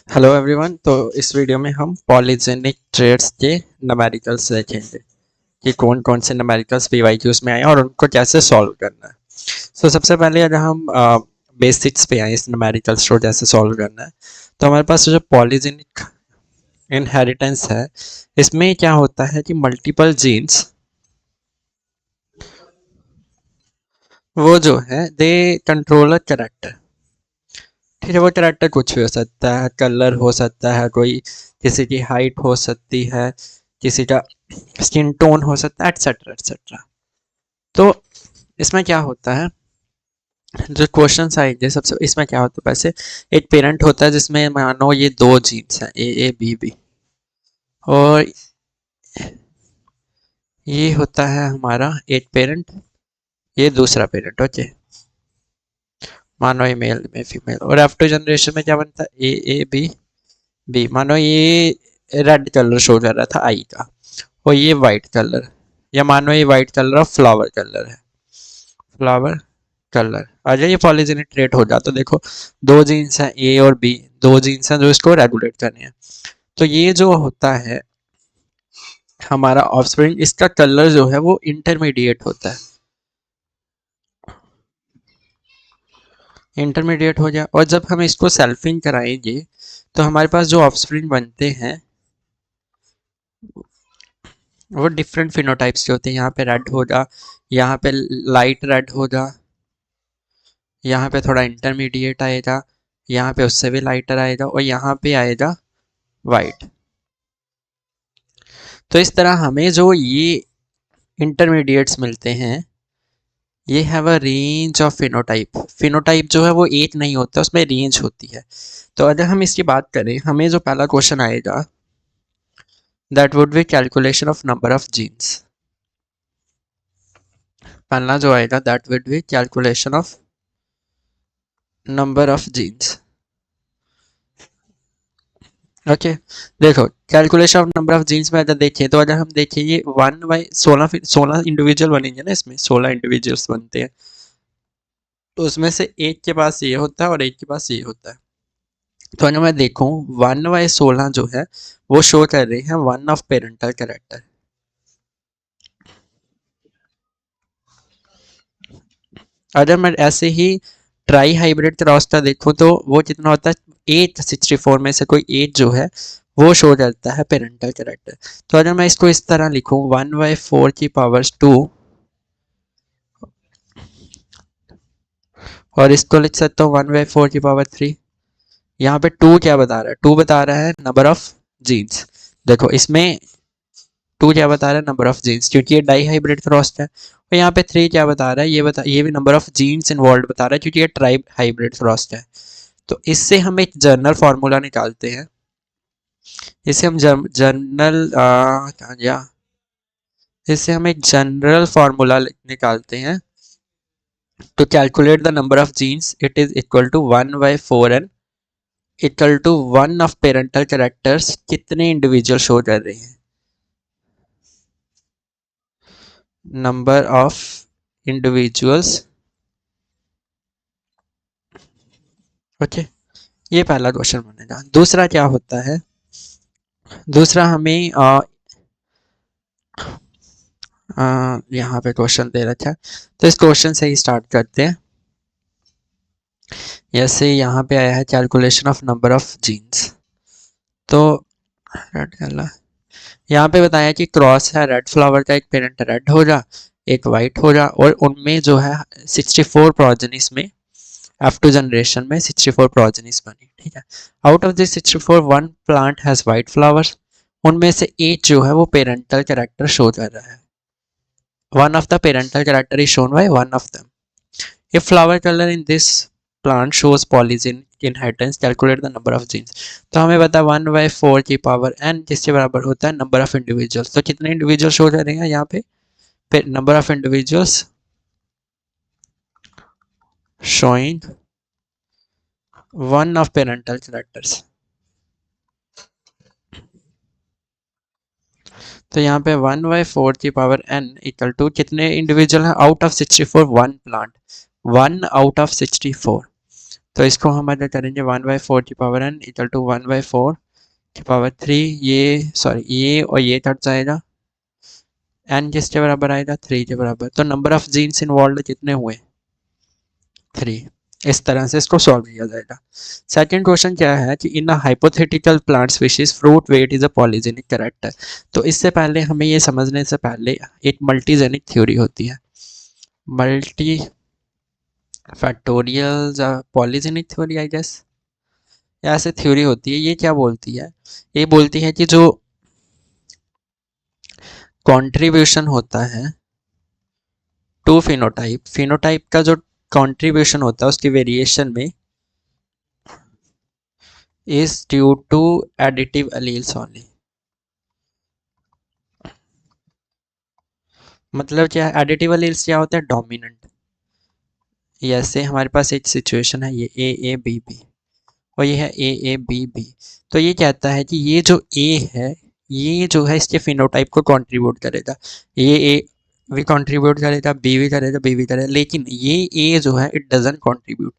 Hello everyone. तो इस video में हम पॉलीजेनिक ट्रेड्स के न्यूमेरिकल्स देखेंगे कि कौन कौन से न्यूमेरिकल्स पीवाईक्यूज में आए और उनको कैसे सॉल्व करना है। सबसे पहले अगर हम बेसिक्स पे आए इस न्यूमेरिकल्स को कैसे सॉल्व करना है, तो हमारे पास जो पॉलीजेनिक इनहेरिटेंस है, इसमें क्या होता है कि मल्टीपल जीन्स वो जो है दे कंट्रोल अ कैरेक्टर। ठीक है, वो कैरेक्टर कुछ भी हो सकता है, कलर हो सकता है, कोई किसी की हाइट हो सकती है, किसी का स्किन टोन हो सकता है, एटसेट्रा एटसेट्रा। तो इसमें क्या होता है, जो क्वेश्चन आएंगे सबसे इसमें क्या होता है, वैसे एक पेरेंट होता है जिसमें मानो ये दो जीन्स हैं ए बी, और ये होता है हमारा एक पेरेंट, ये दूसरा पेरेंट। ओके, मानो ये मेल में फीमेल, और आफ्टर जनरेशन में क्या बनता है ए बी। मानो ये रेड कलर शो कर रहा था आई का, और ये वाइट कलर, या मानो ये white colour of flower colour है, फ्लावर कलर आ जाए, ये पॉलीजेनिक ट्रेट हो जाता। तो देखो, दो जीन्स हैं ए और बी, दो जीन्स हैं जो इसको रेगुलेट करने हैं। तो ये जो होता है हमारा ऑफस्प्रिंग, इसका कलर जो है वो इंटरमीडिएट होता है, इंटरमीडिएट हो जाए। और जब हम इसको सेल्फिंग कराएंगे तो हमारे पास जो ऑफस्प्रिंग बनते हैं वो डिफरेंट फिनोटाइप्स के होते हैं। यहाँ पे रेड होगा, यहाँ पे लाइट रेड होगा, यहाँ पे थोड़ा इंटरमीडिएट आएगा, यहाँ पे उससे भी लाइटर आएगा, और यहाँ पे आएगा वाइट। तो इस तरह हमें जो ये इंटरमीडिएट्स मिलते हैं, ये have a range of phenotype. Phenotype जो है वो एक नहीं होता, उसमें रेंज होती है। तो अगर हम इसकी बात करें, हमें जो पहला क्वेश्चन आएगा, that would be calculation of number of genes. पहला जो आएगा that would be calculation of number of genes. Okay, देखो calculation of number of genes में अगर देखें, तो अगर हम देखें ये 1/16, फिर 16 इंडिविजुअल बनेंगे ना, इसमें 16 इंडिविजुअल्स बनते हैं। तो उसमें से एक के पास ये होता है और एक के पास ये होता है। तो अगर मैं देखूं, 1/16 जो है वो शो कर रही है वन ऑफ पेरेंटल कैरेक्टर। अगर मैं ऐसे ही ट्राई हाइब्रिड क्रॉस का देखूं, तो वो कितना होता है, 864 में से कोई 8 जो है वो शो करता है पेरेंटल कैरेक्टर। तो अगर मैं इसको इस तरह लिखूं, 1/4 और इसको लिख सकता हूँ 1/4 यहाँ पे टू क्या बता रहा है, टू बता रहा है नंबर ऑफ जीन्स। देखो इसमें टू क्या बता रहा है, नंबर ऑफ जीन्स, क्योंकि ये डाई हाइब्रिड क्रॉस है। और यहाँ पे थ्री क्या बता रहा है, ये भी नंबर ऑफ जीन्स इन्वॉल्व बता रहा है, क्योंकि ये ट्राइब हाइब्रिड क्रॉस है। तो इससे हम एक जर्नल फार्मूला निकालते हैं। इसे हम जर्नल कहाँ गया, इससे हम एक जनरल फार्मूला निकालते हैं। to calculate the number of genes, it is equal to 1/4 and equal to 1 of parental characters कितने इंडिविजुअल शो कर रहे हैं, नंबर ऑफ इंडिविजुअल्स। ओके, ये पहला क्वेश्चन बनेगा। दूसरा क्या होता है, दूसरा हमें यहाँ पे क्वेश्चन दे रखा है, तो इस क्वेश्चन से ही स्टार्ट करते हैं। जैसे यहाँ पे आया है calculation of number of genes. तो रेड कलर, यहाँ पे बताया कि क्रॉस है, रेड फ्लावर का एक पेरेंट रेड होगा, एक वाइट होगा, और उनमें जो है 64 प्रोजेनिस में, F2 जनरेशन में 64 प्रोजेनिस बनी। ठीक है, out of this 64 one plant has white flowers. उनमें से एक जो है वो पेरेंटल कैरेक्टर शो कर रहा है, one of the parental character is shown by one of them. If flower colour in this plant shows polygene inheritance, calculate the number of genes. तो हमें पता 1/4 किसके बराबर होता है, नंबर ऑफ इंडिविजुअल्स। तो कितने इंडिविजुअल शो करेंगे यहाँ पे number of individuals showing one of parental characters। तो यहाँ पे 1/4 इक्वल टू कितने इंडिविजुअल हैं, out of 64 one plant, one out of 64। तो इसको हम अगर करेंगे 1/4 की पावर n इक्वल टू 1/4 की पावर 3, ये और ये कट जाएगा, n किसके बराबर आएगा, 3 के बराबर। तो नंबर ऑफ जीन्स इन्वॉल्व कितने हुए, 3। इस तरह से इसको सॉल्व किया जाएगा। सेकंड क्वेश्चन क्या है कि in a hypothetical plant species fruit weight is a polygenic character. तो इससे पहले हमें ये समझने से पहले एक मल्टीजेनिक थ्योरी होती है, multi factorial polygenic theory I guess, ऐसे थ्योरी होती है। ये क्या बोलती है, ये बोलती है कि जो कंट्रीब्यूशन होता है टू फिनोटाइप, फिनोटाइप का जो कंट्रीब्यूशन होता है उसकी वेरिएशन में is due to additive alleles only। मतलब क्या है, एडिटिव अलील्स क्या होता है, डोमिनेंट। ऐसे हमारे पास एक सिचुएशन है, ये ए बी बी और ये है ए बी बी। तो ये कहता है कि ये जो ए है, ये जो है इसके फिनोटाइप को कंट्रीब्यूट करेगा, ये ए भी कंट्रीब्यूट करेगा, बी भी करेगा, बी भी करेगा, लेकिन ये ए जो है इट डजंट कंट्रीब्यूट।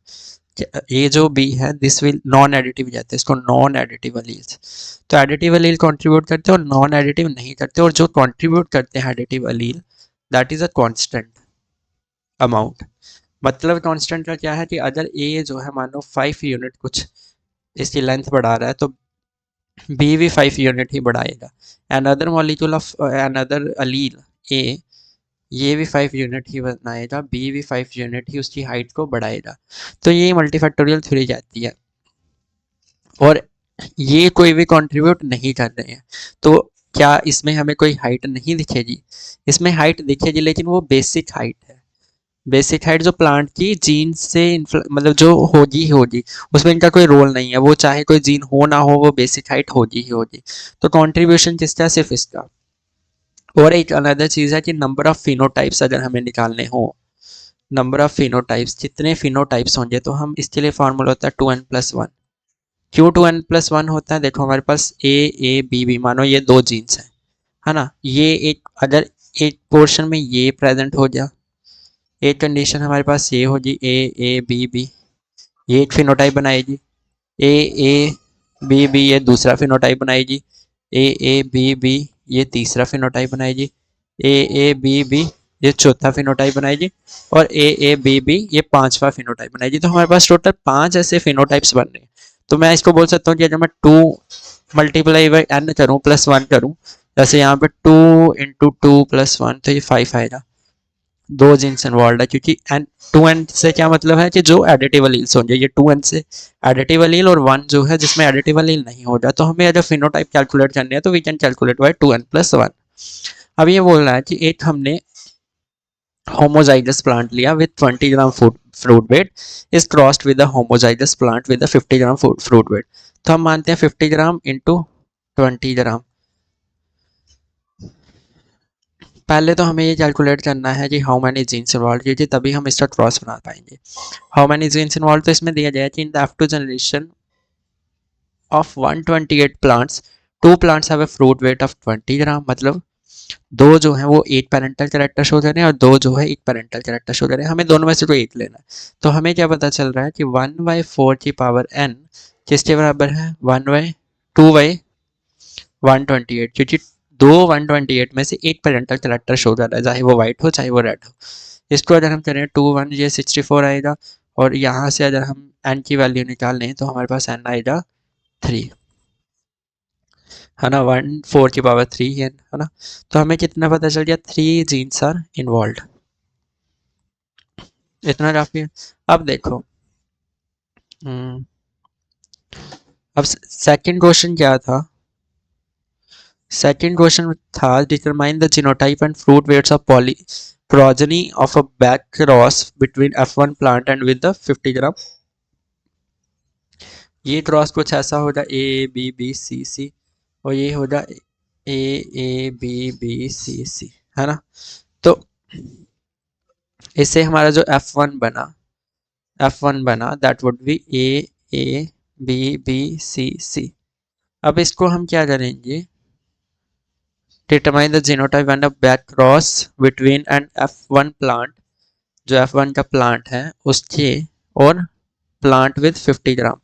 ये जो बी है दिस विल नॉन एडिटिव कहते हैं इसको, नॉन एडिटिव अलील्स। तो एडिटिव अलील कंट्रीब्यूट करते हैं और नॉन एडिटिव नहीं करते, और जो कंट्रीब्यूट करते हैं additive allele that is a constant amount. मतलब कांस्टेंट का क्या है कि अगर ए जो है मान लो 5 यूनिट कुछ इसकी लेंथ बढ़ा रहा है तो बी भी 5 यूनिट ही बढ़ाएगा। अनदर मॉलिक्यूल ऑफ अनदर अलील ए, ये भी 5 यूनिट ही बनाएगा, बी भी 5 यूनिट ही उसकी हाइट को बढ़ाएगा। तो ये मल्टीफैक्टोरियल थ्योरी कहती है, और ये कोई भी कंट्रीब्यूट नहीं कर रहे हैं। तो क्या इसमें हमें कोई हाइट नहीं दिखेगी, इसमें हाइट दिखेगी, लेकिन वो बेसिक हाइट है। बेसिक हाइट जो प्लांट की जीन से मतलब जो होगी ही होगी, उसमें इनका कोई रोल नहीं है, वो चाहे कोई जीन हो ना हो वो बेसिक हाइट होगी ही होगी। तो कंट्रीब्यूशन किसका, सिर्फ इसका। और एक अनदर चीज़ है कि नंबर ऑफ फिनोटाइप्स अगर हमें निकालने हो, नंबर ऑफ फिनोटाइप्स, जितने फिनोटाइप्स होंगे, तो हम इसके लिए फार्मूला होता है 2n+1। क्यों 2n+1 होता है, देखो हमारे पास ए बी बी, मानो ये दो जीन्स हैं, है ना। ये एक अगर एक पोर्शन में ये प्रेजेंट हो गया, एक कंडीशन हमारे पास ये होगी ए बी बी, ये एक फिनोटाइप बनाएगी। ए बी बी ये दूसरा फिनोटाइप बनाएगी। ए बी बी ये तीसरा फिनोटाइप बनाएगी। ए बी बी ये चौथा फिनोटाइप बनाएगी। और ए बी बी ये पांचवा फिनोटाइप बनाएगी। तो हमारे पास टोटल 5 ऐसे फिनोटाइप्स बन रहे हैं। तो मैं इसको बोल सकता हूँ कि अगर मैं 2 मल्टीप्लाई बाई एन करूँ +1 करूँ, जैसे यहाँ पे 2 × 2 + 1 तो ये 5 आएगा। दो जीन्स इन्वॉल्व है, क्योंकि एन 2n से क्या मतलब है कि जो एडिटिव अलील्स होंगे, ये 2n से एडिटिव अलील और 1 जो है जिसमें एडिटिव अलील नहीं होगा। तो हमें अगर फिनोटाइप कैलकुलेट करनी है तो we can calculate bye 2n+1। अब ये बोल रहा है कि एक हमने होमोजाइगस प्लांट लिया with 20 gram fruit weight is crossed with a homozygous plant with 50 gram fruit weight. तो हम मानते हैं 50 ग्राम इंटू 20 ग्राम। पहले तो हमें ये कैलकुलेट करना है कि हाउ मैनी जीन्स इन्वॉल्व कीजिए, तभी हम इसका क्रॉस बना पाएंगे। हाउ मैनी जीन्स इन्वॉल्व, तो इसमें दिया गया है कि in the F2 generation of 128 plants 2 plants have a fruit weight of 20 ग्राम। मतलब दो जो है वो एक पेरेंटल कैरेक्टर शो कर रहे हैं और दो जो है एक पेरेंटल कैरेक्टर शो कर रहे हैं। हमें दोनों में से कोई एक लेना है। तो हमें क्या पता चल रहा है कि 1/4 की पावर n किसके बराबर है, 1/2/128, क्योंकि दो 128 में से एक पेरेंटल कैरेक्टर शो कर रहा है, चाहे वो वाइट हो चाहे वो रेड हो। इसको अगर हम करें 2 1 ये 64 आएगा, और यहाँ से अगर हम n की वैल्यू निकाल लें तो हमारे पास n आएगा 3, है ना। 1/4 की पावर 3 है ना। तो हमें कितना पता चल गया, 3 जीन्स आर इन्वॉल्व। इतना काफी है। अब देखो, अब सेकंड क्वेश्चन क्या था, सेकंड क्वेश्चन था determine the genotype and fruit weights of poly progeny of a back cross between F1 plant and with the 50 ग्राम। ये क्रॉस कुछ ऐसा होगा ए बी बी सी सी, और ये होगा ए बी बी सी सी, है ना। तो इससे हमारा जो F1 बना that would be A B B C C. अब इसको हम क्या करेंगे, determine the genotype and a back cross between an F1 plant, जो F1 का प्लांट है उसके और प्लांट विद 50 ग्राम,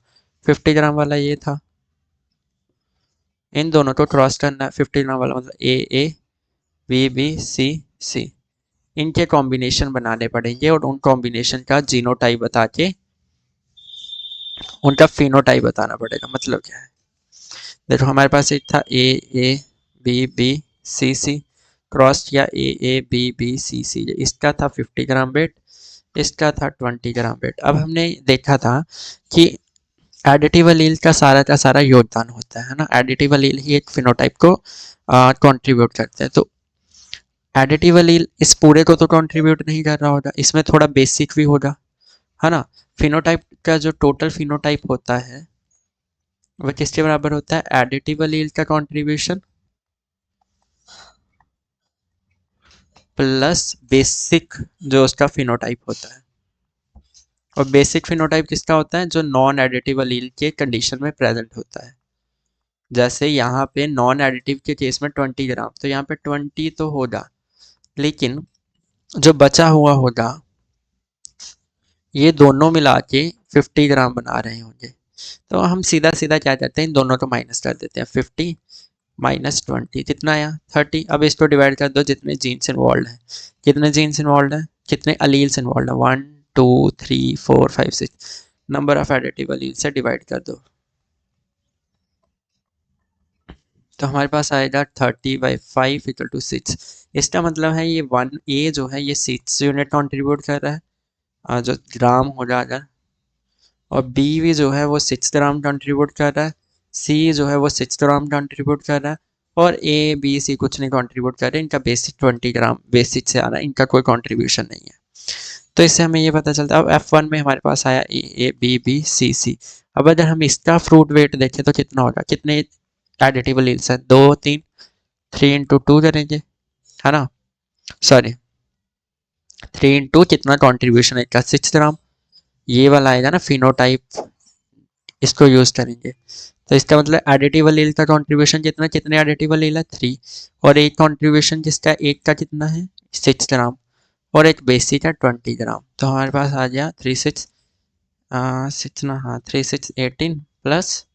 50 ग्राम वाला ये था, इन दोनों को क्रॉस करना है। 50 ग्राम वाला मतलब ए बी बी सी सी, इनके कॉम्बिनेशन बनाने पड़ेंगे और उन कॉम्बिनेशन का जीनोटाइप बता के उनका फिनोटाइप बताना पड़ेगा। मतलब क्या है, देखो हमारे पास एक था ए बी सी सी, क्रॉस किया ए बी बी सी सी, इसका था 50 ग्राम वेट, इसका था 20 ग्राम वेट। अब हमने देखा था कि एडिटिव एलील का सारा योगदान होता है ना, एडिटिव एलील ही एक फिनोटाइप को कंट्रीब्यूट करते हैं। तो एडिटिव एलील इस पूरे को तो कंट्रीब्यूट नहीं कर रहा होगा, इसमें थोड़ा बेसिक भी होगा, है ना। फिनोटाइप का जो टोटल फिनोटाइप होता है वह किसके बराबर होता है, एडिटिव एलील का कंट्रीब्यूशन प्लस बेसिक जो उसका फिनोटाइप होता है। और बेसिक फिनोटाइप किसका होता है, जो नॉन एडिटिव एलील के कंडीशन में प्रेजेंट होता है। जैसे यहाँ पे नॉन एडिटिव के केस में 20 ग्राम, तो यहाँ पे 20 तो होगा, लेकिन जो बचा हुआ होगा ये दोनों मिला के 50 ग्राम बना रहे होंगे। तो हम सीधा सीधा क्या करते हैं, इन दोनों को माइनस कर देते हैं। 50 माइनस 20 कितना आया, 30। अब इसको डिवाइड कर दो जितने जीन्स इन्वॉल्व हैं, कितने जीन्स इन्वॉल्व हैं, कितने अलील्स इन्वॉल्व हैं, 1 2 3 4 5 6, नंबर ऑफ एडिटिव अलील से डिवाइड कर दो। तो हमारे पास आएगा 30/5 इक्वल टू 6। इसका मतलब है ये 1A जो है ये 6 यूनिट कॉन्ट्रीब्यूट कर रहा है, जो ग्राम हो जाएगा, और बी भी जो है वो 6 ग्राम कंट्रीब्यूट कर रहा है, सी जो है वो 6 ग्राम कंट्रीब्यूट कर रहा है, और ए बी सी कुछ नहीं कंट्रीब्यूट कर रहे, इनका बेसिक 20 ग्राम बेसिक से आ रहा है, इनका कोई कंट्रीब्यूशन नहीं है। तो इससे हमें ये पता चलता है। अब F1 में हमारे पास आया ए बी बी सी सी। अब अगर हम इसका फ्रूट वेट देखें तो कितना होगा, कितने एडिटिव एलील्स हैं, 2 3, 3 इंटू 2 करेंगे, है ना, सॉरी 3 इंटू कितना कॉन्ट्रीब्यूशन है इसका, 6 ग्राम, ये वाला आएगा ना फिनोटाइप, इसको यूज करेंगे। तो इसका मतलब एडिटिव एलील का कंट्रीब्यूशन कितना, कितने एडिटिव एलील है 3, और एक कंट्रीब्यूशन जिसका एक का कितना है 6 ग्राम, और एक बेसिक है 20 ग्राम। तो हमारे पास आ गया 3 6 6 ना, हाँ 3 6 18 प्लस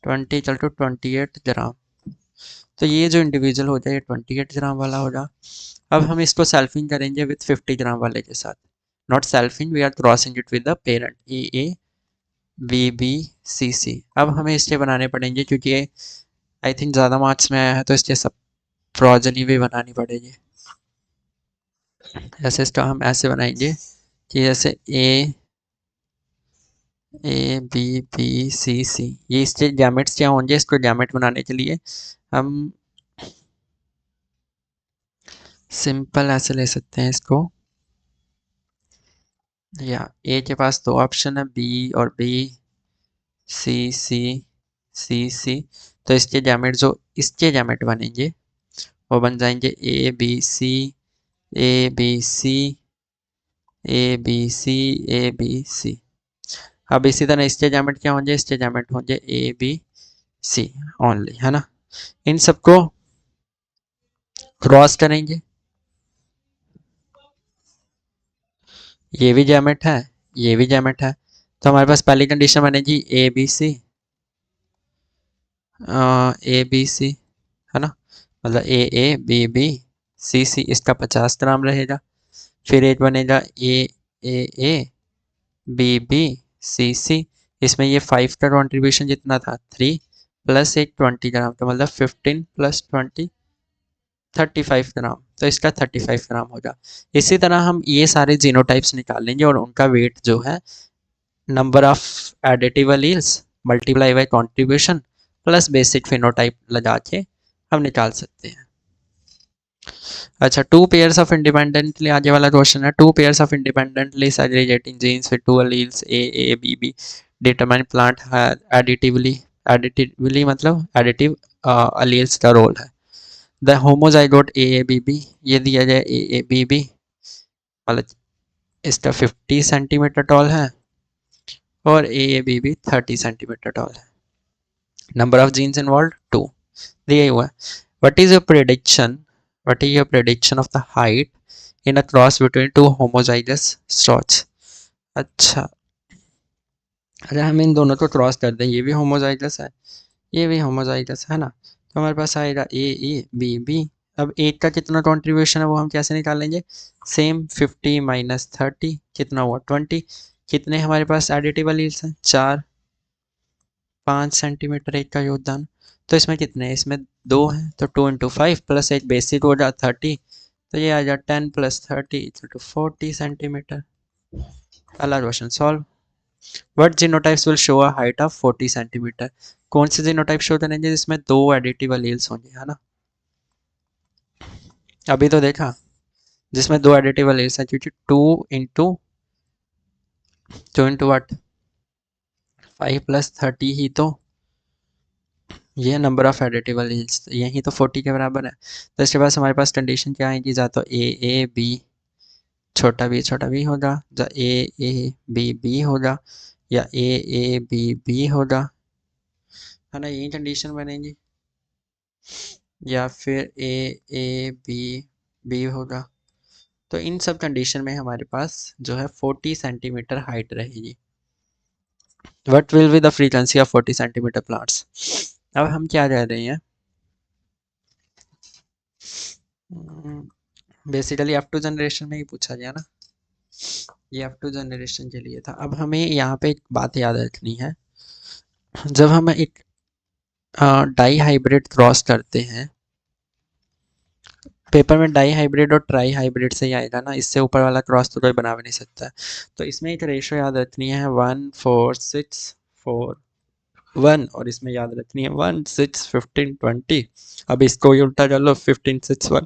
20 इक्वल टू 28 ग्राम। तो ये जो इंडिविजुअल हो जाए 28 ग्राम वाला होगा। अब हम इसको सेल्फिंग करेंगे विथ 50 ग्राम वाले के साथ, not selfing, we are crossing it with the parent A B B C C. अब हमें इसके बनाने पड़ेंगे क्योंकि आई थिंक ज़्यादा मार्क्स में आया है, तो इसके सब प्रोजनी भी बनानी पड़ेगी। ऐसे इसका हम ऐसे बनाएंगे कि जैसे ए बी बी सी सी, ये इसके गैमेट्स क्या होंगे, इसको गैमेट बनाने के लिए हम सिंपल ऐसे ले सकते हैं इसको, या ए के पास 2 ऑप्शन है, बी और बी, सी सी सी सी। तो इसके गैमेट जो इसके गैमेट बनेंगे वो बन जाएंगे A B C A B C A B C A B C. अब इसी तरह इसके गैमेट क्या होंगे, इसके गैमेट होंगे ए बी सी ओनली, है ना। इन सबको क्रॉस करेंगे, ये भी गैमेट है, ये भी गैमेट है। तो हमारे पास पहली कंडीशन बनेगी ए बी सी, है ना, मतलब ए बी बी सी सी, इसका 50 ग्राम रहेगा। फिर एक बनेगा ए बी बी सी सी, इसमें ये 5 का कंट्रीब्यूशन जितना था 3 प्लस एक 20 ग्राम, तो मतलब 15 प्लस 20 35 ग्राम, तो इसका 35 ग्राम होगा। इसी तरह हम ये सारे जीनोटाइप्स निकाल लेंगे और उनका वेट जो है number of additive alleles multiply by contribution plus basic phenotype लगा के हम निकाल सकते हैं। अच्छा, 2 पेयर्स ऑफ इंडिपेंडेंटली, आगे वाला क्वेश्चन है, 2 pairs of independently segregating genes with 2 alleles A B B determine plant additively मतलब एडिटिव एलील्स का रोल है। The homozygote A B B, ये दिया जाए ए बी बी, मतलब इसका 50 सेंटीमीटर टॉल है और A B B 30 centimetre tall है। नंबर ऑफ जीन्स इन्वॉल्व 2 दिया हुआ है। What is your prediction, what is your prediction of the height in a cross between 2 homozygous स्टॉच। अच्छा, अगर हम इन दोनों को क्रॉस कर दें, ये भी होमोजाइगस है, ये भी होमोजाइगस है ना, तो हमारे पास आएगा ए ए बी बी। अब एक का कितना कंट्रीब्यूशन है वो हम कैसे निकालेंगे, सेम 50 माइनस 30 कितना हुआ 20। कितने हमारे पास एडिटिव एलील्स हैं, 4, 5 सेंटीमीटर एक का योगदान। तो इसमें कितने हैं, इसमें 2 हैं, तो 2 इंटू 5 प्लस एक बेसिक हो जाए 30, तो ये आ जाए 10 प्लस 30 इक्वल टू 40 सेंटीमीटर। पहला question solve. What genotypes will show a height of 40 centimetre. कौन से जीनोटाइप शो करेंगे जिसमें 2 एडिटिव एलील्स होंगे, है ना। अभी तो देखा जिसमें 2 एडिटिव एलील्स हैं, क्योंकि 2 इंटू व्हाट 5 प्लस 30 ही तो ये नंबर ऑफ एडिटिव एलील्स, यही तो 40 के बराबर है। तो इसके पास हमारे पास कंडीशन क्या आएगी, या तो ए बी छोटा बी होगा, या ए बी होगा, या ए बी होगा, है ना, यही कंडीशन बनेगी, या फिर ए बी होगा। तो इन सब कंडीशन में हमारे पास जो है 40 सेंटीमीटर हाइट रहेगी। What will be the frequency of 40 centimetre plants. अब हम क्या कह रहे हैं, बेसिकली F2 जनरेशन में ही पूछा गया ना, ये F2 जनरेशन के लिए था। अब हमें यहाँ पे एक बात याद रखनी है, जब हम एक डाई हाइब्रिड क्रॉस करते हैं, पेपर में डाई हाइब्रिड और ट्राई हाइब्रिड से ही आएगा ना, इससे ऊपर वाला क्रॉस तो कोई बना भी नहीं सकता। तो इसमें एक रेशो याद रखनी है 1 4 6 4 1, और इसमें याद रखनी है 1 6 15 20। अब इसको ही उल्टा कर लो 15 6 1।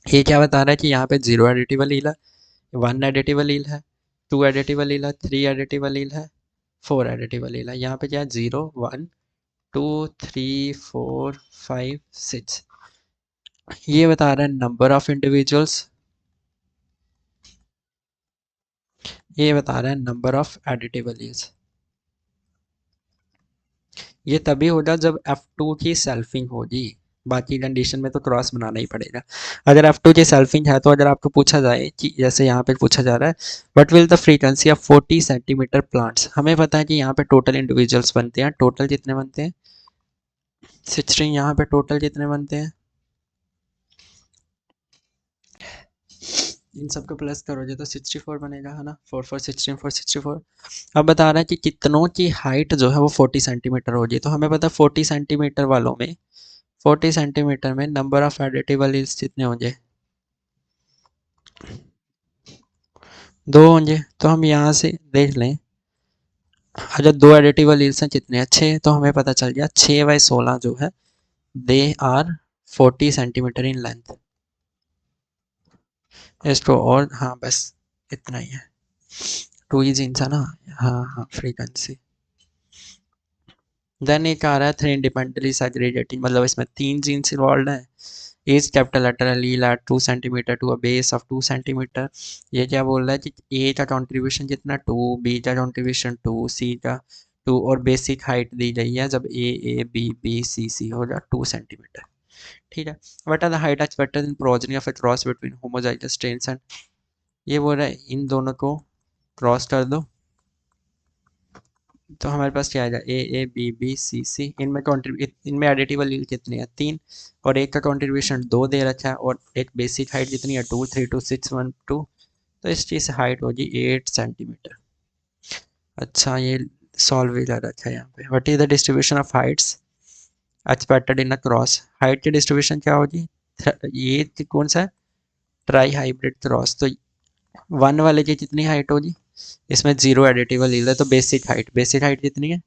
ये क्या बता रहा है कि यहाँ पे 0 एडिटिव एलील है, 1 एडिटिव एलील है, 2 एडिटिव एलील है, 3 एडिटिव एलील है, 4 एडिटिव एलील है। यहाँ पे क्या है 0 1 2 3 4 5 6। ये बता रहा है नंबर ऑफ इंडिविजुअल्स, ये बता रहा है नंबर ऑफ एडिटिव एलील्स। ये तभी होगा जब F2 की सेल्फिंग होगी, बाकी कंडीशन में तो क्रॉस बनाना ही पड़ेगा। अगर F2 की सेल्फिंग है, तो अगर आपको पूछा जाए कि जैसे यहाँ पे पूछा जा रहा है what will the frequency of 40 centimetre plants, हमें पता है कि यहाँ पे टोटल इंडिविजुअल्स बनते हैं, टोटल कितने बनते हैं 16, यहाँ पे टोटल कितने बनते हैं, इन सबको प्लस करोगे तो 64 बनेगा, है ना, 4 4 16 4 64। अब बता रहा है कि कितनों की हाइट जो है वो 40 सेंटीमीटर होगी, तो हमें पता है 40 सेंटीमीटर वालों में 40 सेंटीमीटर में नंबर ऑफ एडिटिव एलील्स कितने होंगे, 2 होंगे। तो हम यहाँ से देख लें, अगर 2 एडिटिव एलील्स हैं कितने हैं 6, तो हमें पता चल गया 6/16 जो है they are 40 centimetre in length. इसको और हाँ बस इतना ही है, 2 ही जीन्स है ना, हाँ हाँ फ्रीक्वेंसी। देन एक आ रहा है 3 इंडिपेंडेंटली सेग्रीगेटिंग, मतलब इसमें 3 जीन्स इन्वॉल्व हैं। As capital letter allele at 2 centimetre to a base of 2 centimetre. ये क्या बोल रहा है कि ए का कंट्रीब्यूशन कितना 2, बी का कंट्रीब्यूशन 2, सी का 2, और बेसिक हाइट दी गई है जब ए बी सी होगा 2 सेंटीमीटर। ठीक है। What are the height expected in progeny of a cross between homozygous strains and, ये बोल रहा है इन दोनों को क्रॉस कर दो, तो हमारे पास क्या आएगा ए बी सी इनमें कॉन्ट्रीब्यूट, इनमें एडिटिव एलील कितने हैं 3, और एक का कंट्रीब्यूशन 2 दे रखा है, और एक बेसिक हाइट कितनी है 2 3 2 6 1 2, तो इस चीज़ से हाइट होगी 8 सेंटीमीटर। अच्छा ये सॉल्व भी कर रखा है यहाँ पे। What is the distribution of Heights expected in a cross, height की डिस्ट्रीब्यूशन क्या होगी, ये कौन सा है ट्राई हाइब्रिड क्रॉस, तो 1 वाले की कितनी हाइट होगी, इसमें 0 एडिटिव एलील है, तो बेसिक हाइट कितनी है,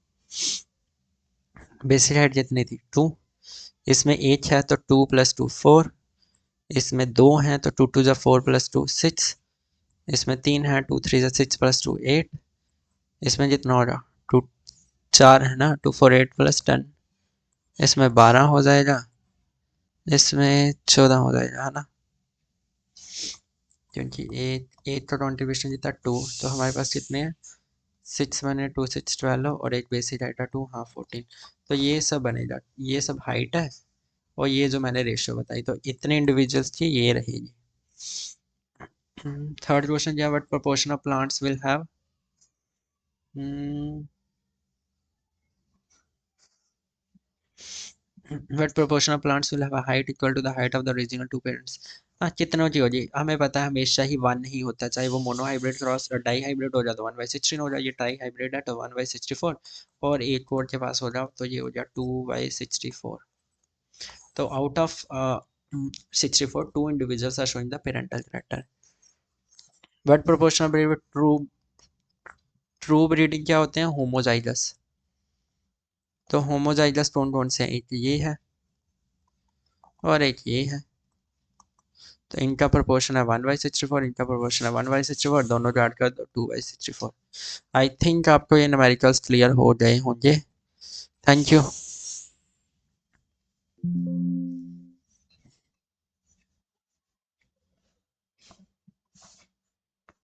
बेसिक हाइट कितनी थी 2, इसमें एक है तो 2 + 2 4, इसमें 2 हैं तो 2 2 4 + 2 6, इसमें 3 है 2 3 6 + 2 8, इसमें कितना होगा 2 4 है ना 2 4 8 + 10, इसमें 12 हो जाएगा, इसमें 14 हो जाएगा, है ना, क्योंकि एक का कॉन्ट्रीब्यूशन जितना 2, तो हमारे पास कितने हैं 6 बने 2 6 12, और एक बेसिक हाइट है 2 हाँ 14। तो ये सब बनेगा, ये सब हाइट है, और ये जो मैंने रेशियो बताई, तो इतने इंडिविजुअल्स की ये रहेगी। थर्ड क्वेश्चन क्या, what proportion of plants will have, What proportion of plants will have a height equal to the height of the original two parents? हाँ, कितना जी हो जी, हमें पता है हमेशा ही वन ही होता है, चाहे वो monohybrid cross dihybrid हो जाए तो 1/16 हो जाए, ये डाई हाइब्रिड है तो 1/64, और एक और के पास हो जाए तो ये हो जाए 2/64. तो out of 64, 2 individuals are showing the parental character. What proportion of breed with true breeding क्या होते हैं? होमोजाइगस. तो होमोजाइगस कौन कौन से हैं? एक ये है और एक ये है. तो इनका प्रोपोर्शन है 1/64, इनका प्रोपोर्शन है 1/64, दोनों को ऐड कर दो 2/64. आई थिंक आपको ये न्यूमेरिकल्स क्लियर हो गए होंगे. Thank you.